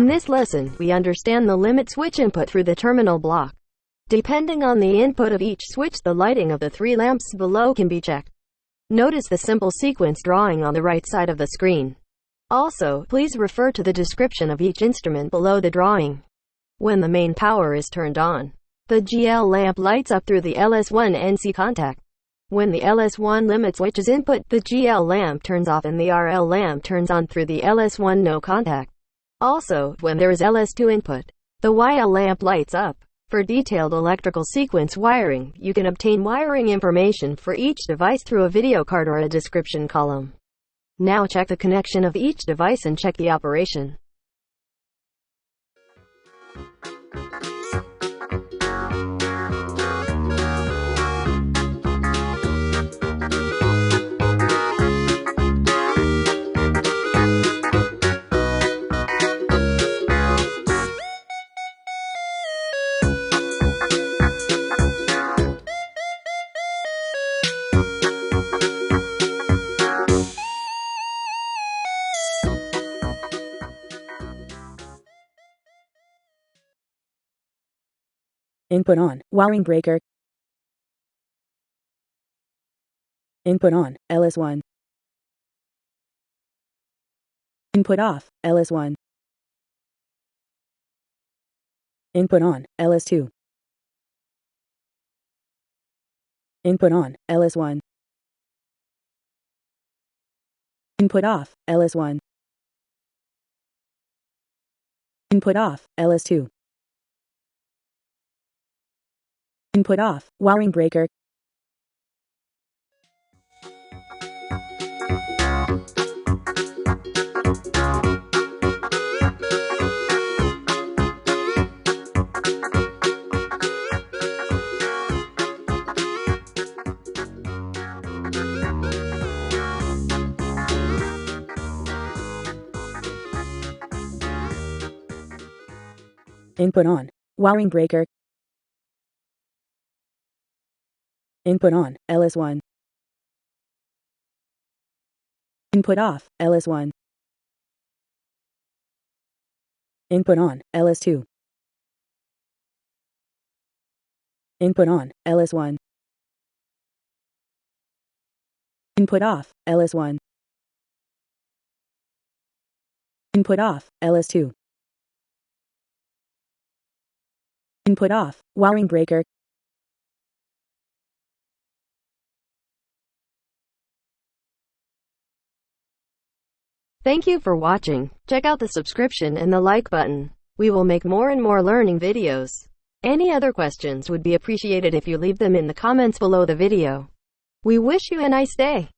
In this lesson, we understand the limit switch input through the terminal block. Depending on the input of each switch, the lighting of the three lamps below can be checked. Notice the simple sequence drawing on the right side of the screen. Also, please refer to the description of each instrument below the drawing. When the main power is turned on, the GL lamp lights up through the LS1 NC contact. When the LS1 limit switch is input, the GL lamp turns off and the RL lamp turns on through the LS1 no contact. Also, when there is LS2 input, the YL lamp lights up. For detailed electrical sequence wiring, you can obtain wiring information for each device through a video card or a description column. Now check the connection of each device and check the operation. Input on, wiring breaker. Input on, LS1. Input off, LS1. Input on, LS2. Input on, LS1. Input off, LS1. Input off, LS2. Input off, wiring breaker. Input on, wiring breaker. Input on, LS1. Input off, LS1. Input on, LS2. Input on, LS1. Input off, LS1. Input off, LS2. Input off, wiring breaker. Thank you for watching. Check out the subscription and the like button. We will make more and more learning videos. Any other questions would be appreciated if you leave them in the comments below the video. We wish you a nice day.